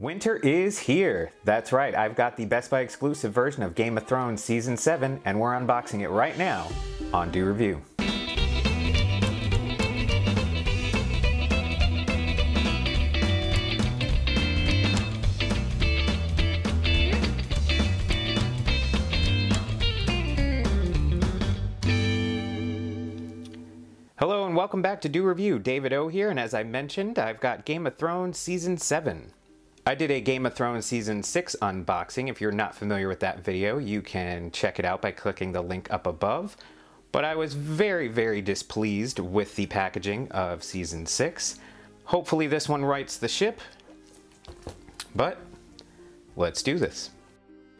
Winter is here. That's right, I've got the Best Buy exclusive version of Game of Thrones Season 7, and we're unboxing it right now on Do Review. Hello and welcome back to Do Review. David O here, and as I mentioned, I've got Game of Thrones Season 7. I did a Game of Thrones Season 6 unboxing. If you're not familiar with that video, you can check it out by clicking the link up above. But I was very displeased with the packaging of Season 6. Hopefully this one rights the ship, but let's do this.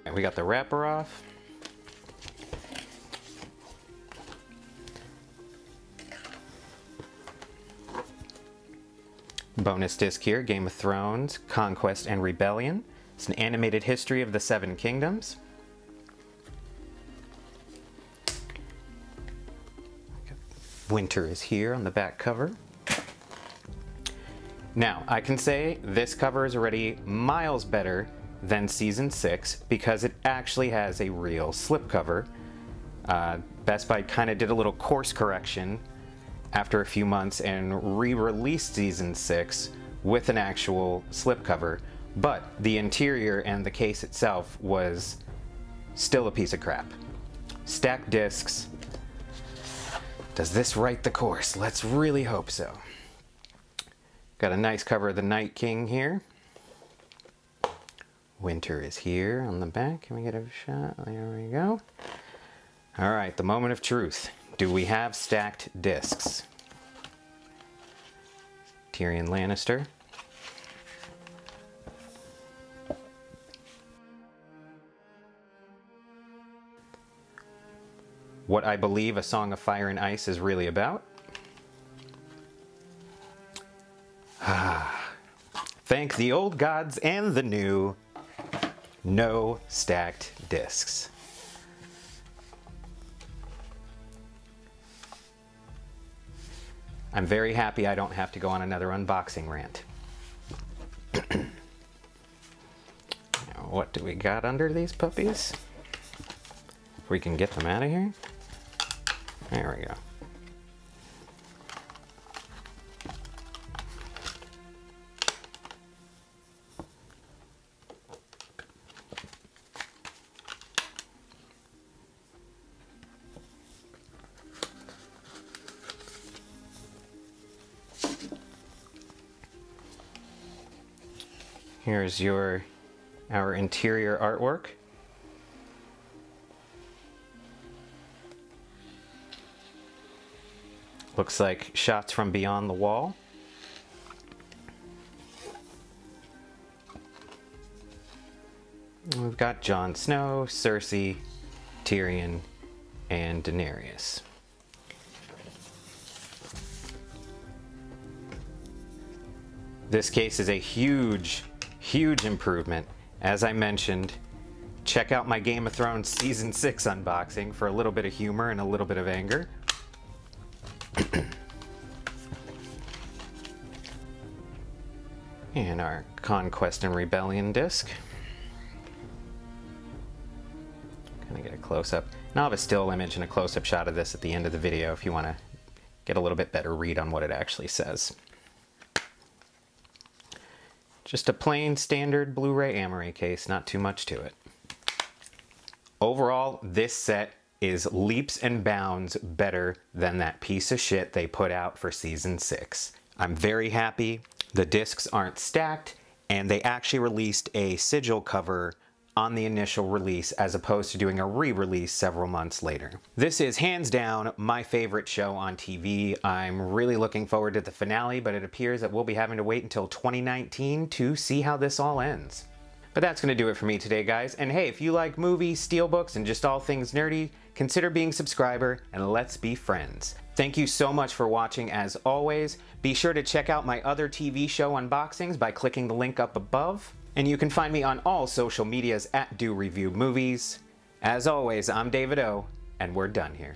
And we got the wrapper off. Bonus disc here, Game of Thrones, Conquest and Rebellion. It's an animated history of the Seven Kingdoms. Winter is here on the back cover. Now, I can say this cover is already miles better than Season 6 because it actually has a real slipcover. Best Buy kind of did a little course correction after a few months and re-released Season 6 with an actual slipcover, but the interior and the case itself was still a piece of crap. Stacked discs. Does this right the course? Let's really hope so. Got a nice cover of the Night King here. Winter is here on the back. Can we get a shot? There we go. All right, the moment of truth. Do we have stacked discs? Tyrion Lannister. What I believe A Song of Fire and Ice is really about. Thank the old gods and the new. No stacked discs. I'm very happy I don't have to go on another unboxing rant. Now, what do we got under these puppies? If we can get them out of here. There we go. Here's our interior artwork. Looks like shots from beyond the wall. We've got Jon Snow, Cersei, Tyrion, and Daenerys. This case is a huge improvement. As I mentioned, check out my Game of Thrones Season 6 unboxing for a little bit of humor and a little bit of anger. And our Conquest and Rebellion disc. Gonna get a close-up. And I'll have a still image and a close-up shot of this at the end of the video if you want to get a little bit better read on what it actually says. Just a plain standard Blu-ray Amory case, not too much to it. Overall, this set is leaps and bounds better than that piece of shit they put out for Season 6. I'm very happy. The discs aren't stacked, and they actually released a Sigil cover on the initial release as opposed to doing a re-release several months later. This is hands down my favorite show on TV. I'm really looking forward to the finale, but it appears that we'll be having to wait until 2019 to see how this all ends. But that's going to do it for me today, guys. And hey, if you like movies, steelbooks, and just all things nerdy, consider being a subscriber and let's be friends. Thank you so much for watching as always. Be sure to check out my other TV show unboxings by clicking the link up above. And you can find me on all social medias at Do Review Movies. As always, I'm David O, and we're done here.